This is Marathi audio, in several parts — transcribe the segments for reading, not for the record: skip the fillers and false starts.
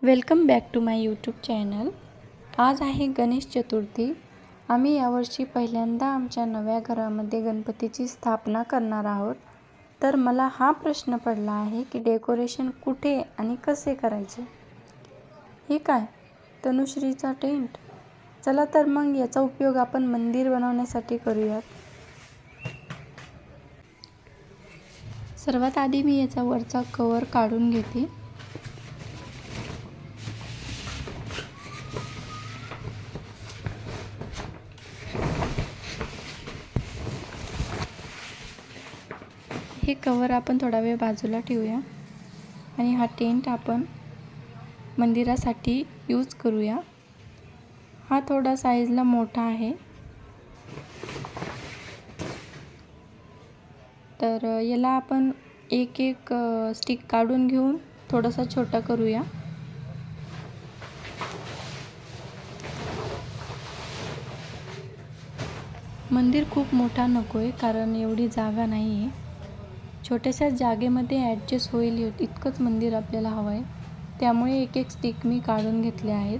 Welcome back to my YouTube channel. आज आहे गणेश चतुर्थी। आम्ही यावर्षी पहिल्यांदा आमच्या नव्या घरामध्ये गणपतीची स्थापना करणार आहोत। तर मला हा प्रश्न पडला आहे की डेकोरेशन कुठे आणि कसे करायचे। हे काय, तनुश्रीचा टेंट? चला तर मग याचा उपयोग आपण मंदिर बनवण्यासाठी करूयात। सर्वात आधी मी याचा वरचा कवर काढून घेते। हे कवर आपण थोडा वेळ बाजूला ठेवूया आणि हा टेंट आपण मंदिरासाठी यूज करूया। हा थोडा साईजला मोठा आहे, तर याला आपण एक एक स्टिक काढून घेऊन थोडासा छोटा करूया। मंदिर खूप मोठा नकोय, कारण एवढी जागा नाही आहे। छोट्याशा जागेमध्ये ॲडजस्ट होईल इतकंच मंदिर आपल्याला हवं आहे, त्यामुळे एक एक स्टिक मी काढून घेतले आहेत।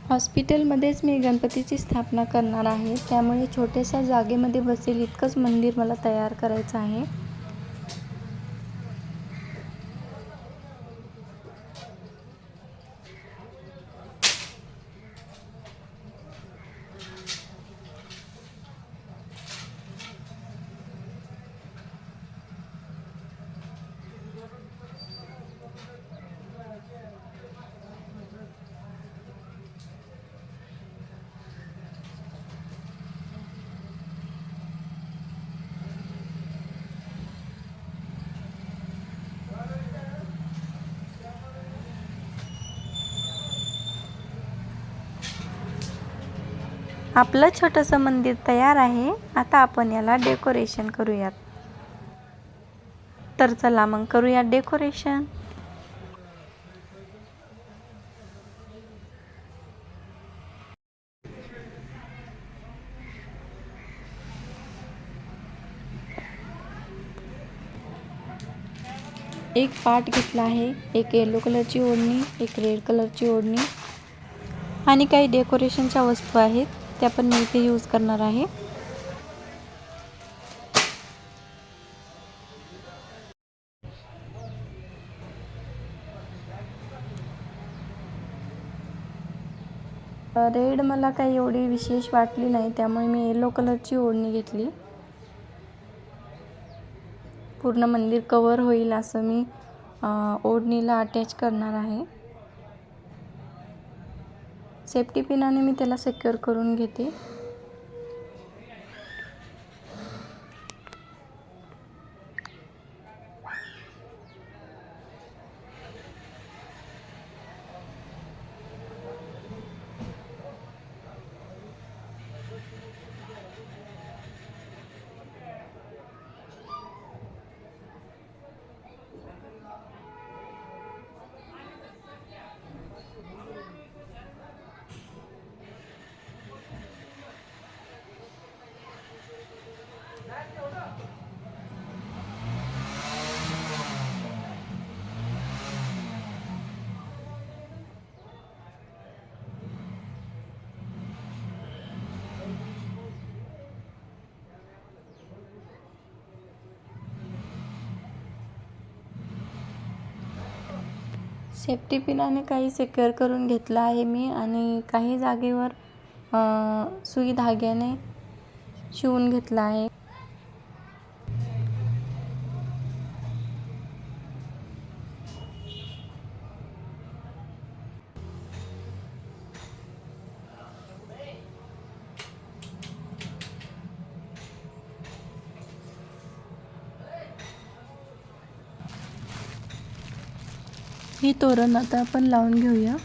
हॉस्पिटलमध्येच मी गणपतीची स्थापना करणार आहे, त्यामुळे छोट्याशा जागेमध्ये बसेल इतकंच मंदिर मला तयार करायचं आहे। आपलं छोटंसं मंदिर तयार आहे। आता आपण याला डेकोरेशन करूयात। तर चला मग करूया डेकोरेशन। एक पाट घेतला आहे, एक येलो कलरची ओढणी, एक रेड कलरची ओढणी आणि काही डेकोरेशनच्या वस्तू आहेत, त्या पण मी इथे यूज करणार आहे। रेड मला काही एवढी विशेष वाटली नाही, त्यामुळे मी येलो कलरची ओढणी घेतली। पूर्ण मंदिर कव्हर होईल असं मी ओढणीला अटॅच करणार आहे। सेफ्टी पिनाने मी त्याला सिक्युअर करून घेते। सेफ्टी पिनाने काही सिक्युअर करून घेतलं आहे मी, आणि काही जागेवर सुई धाग्याने शिवून घेतला आहे। ही तोरण आता आपण लावून घेऊया।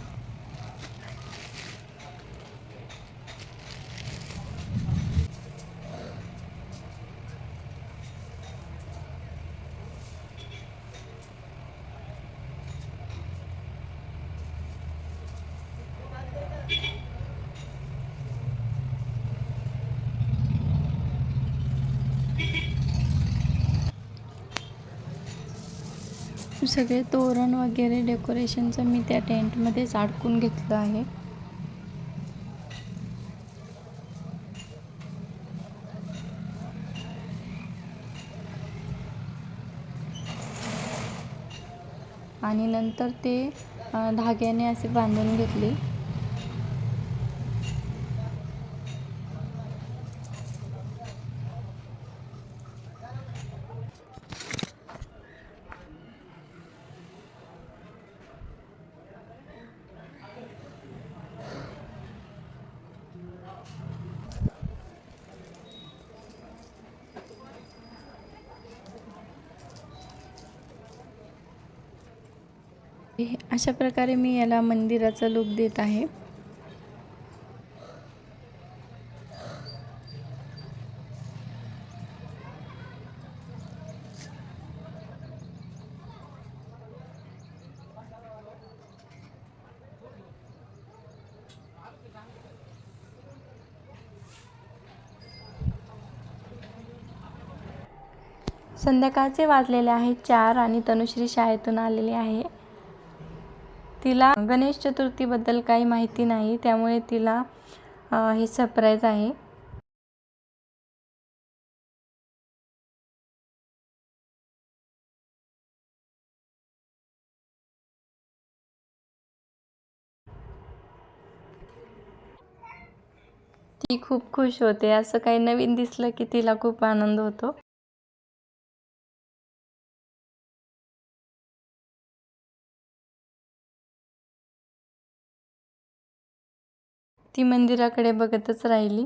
सगळे तोरण वगैरे डेकोरेशनचं मी त्या टेंटमध्येच अडकून घेतलं आहे. आणि नंतर ते धाग्याने असे बांधून घेतले. अशा प्रकारे मी याला मंदिराचा लूक देत आहे. संध्याकाळचे वाजलेले आहेत 4 आणि तनुश्री शाळेतून आलेली आहे. तिला गणेश चतुर्थीबद्दल काही माहिती नाही, त्यामुळे तिला हे सरप्राईज आहे. ती खूप खुश होते. असं काही नवीन दिसलं की तिला खूप आनंद होतो. ती मंदिराकडे बघतच राहिली.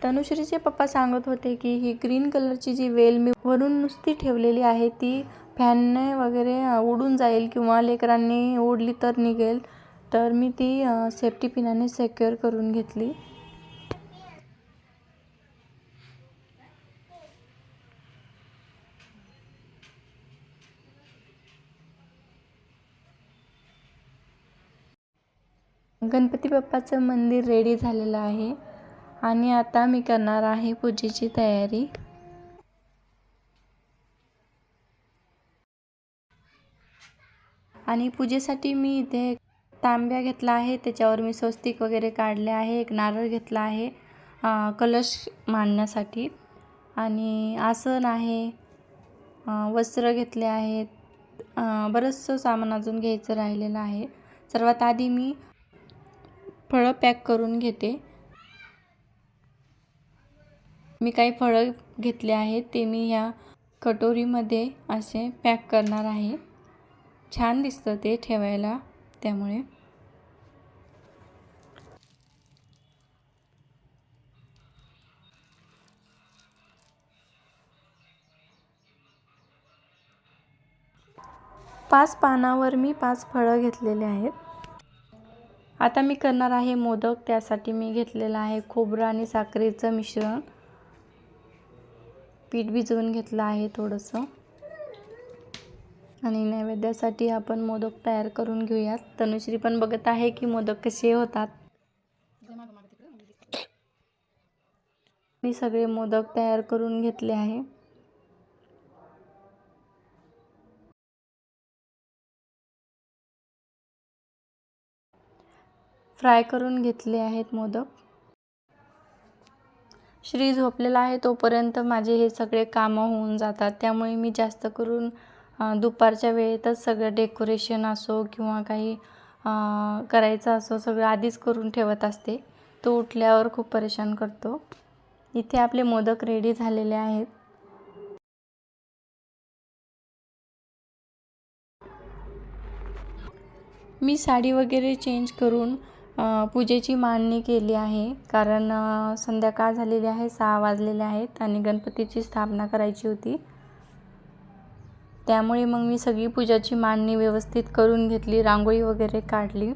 तनुश्रीचे पप्पा सांगत होते की ही ग्रीन कलरची जी वेल मी वरून नुसती ठेवलेली आहे ती फॅनने वगैरे उडून जाईल किंवा लेकरांनी ओढली तर निघेल, तर मी ती सेफ्टी पिनाने सेक्युअर करून घेतली. गणपती बाप्पाचं मंदिर रेडी झालेलं आहे आणि आता मी करणार आहे पूजेची तयारी. आणि पूजेसाठी मी इथे तांब्या घेतला आहे, त्याच्यावर मी स्वस्तिक वगैरे काढले आहे. एक नारळ घेतला आहे कलश मांडण्यासाठी, आणि आसन आहे, वस्त्र घेतले आहेत. बरंचसं सामान अजून घ्यायचं राहिलेलं आहे. सर्वात आधी मी फळं पॅक करून घेते. मी काही फळं घेतले आहेत ते मी ह्या कटोरीमध्ये असे पॅक करणार आहे. छान दिसतं ते ठेवायला, त्यामुळे. पाच पानावर मी 5 फळं घेतलेले आहेत. आता मी करणार आहे मोदक. त्यासाठी मी घेतलेलं आहे खोबरं आणि साखरेचं मिश्रण. पीठ भिजवून घेतलं आहे थोडंसं. आणि नैवेद्यासाठी आपण मोदक तयार करून घेऊयात. तनुश्री पण बघत आहे की मोदक कसे होतात. मी सगळे मोदक तयार करून घेतले आहे. फ्राय करून घेतले आहेत मोदक. श्री झोपलेला आहे तोपर्यंत माझे हे सगळे कामं होऊन जातात. त्यामुळे मी जास्त करून दुपारच्या वेळेतच सगळं डेकोरेशन असो किंवा काही करायचं असो सगळं आधीच करून ठेवत असते. तो उठल्यावर खूप परेशान करतो. इथे आपले मोदक रेडी झालेले आहेत. मी साडी वगैरे चेंज करून पूजेची मांडणी केली आहे, कारण संध्याकाळ झालेली आहे, 6 वाजलेले आहेत आणि गणपतीची स्थापना करायची होती. त्यामुळे मग मी सगळी पूजाची मांडणी व्यवस्थित करून घेतली, रांगोळी वगैरे काढली.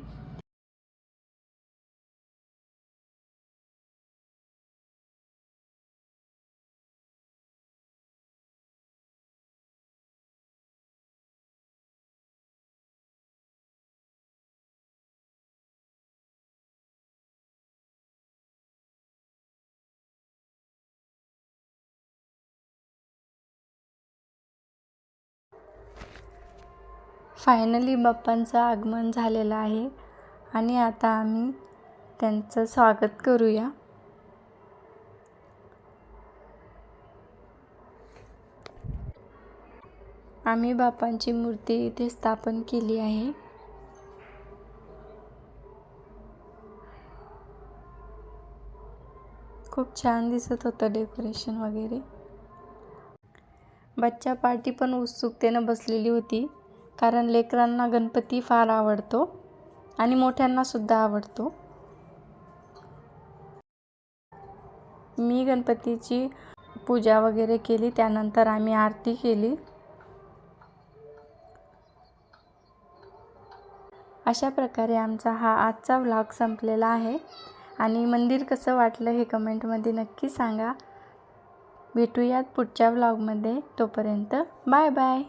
फायनली बाप्पांचं आगमन झालेलं आहे आणि आता आम्ही त्यांचं स्वागत करूया. आम्ही बाप्पांची मूर्ती इथे स्थापन केली आहे. खूप छान दिसत होतं डेकोरेशन वगैरे. बच्चा पार्टी पण उत्सुकतेनं बसलेली होती, कारण लेकरांना गणपती फार आवडतो आणि मोठ्यांना सुद्धा आवडतो. मी गणपतीची पूजा वगैरे केली, त्यानंतर आम्ही आरती केली. अशा प्रकारे आमचा हा आजचा व्लॉग संपलेला आहे आणि मंदिर कसं वाटलं हे कमेंटमध्ये नक्की सांगा. भेटूयात पुढच्या व्लॉगमध्ये. तोपर्यंत बाय बाय.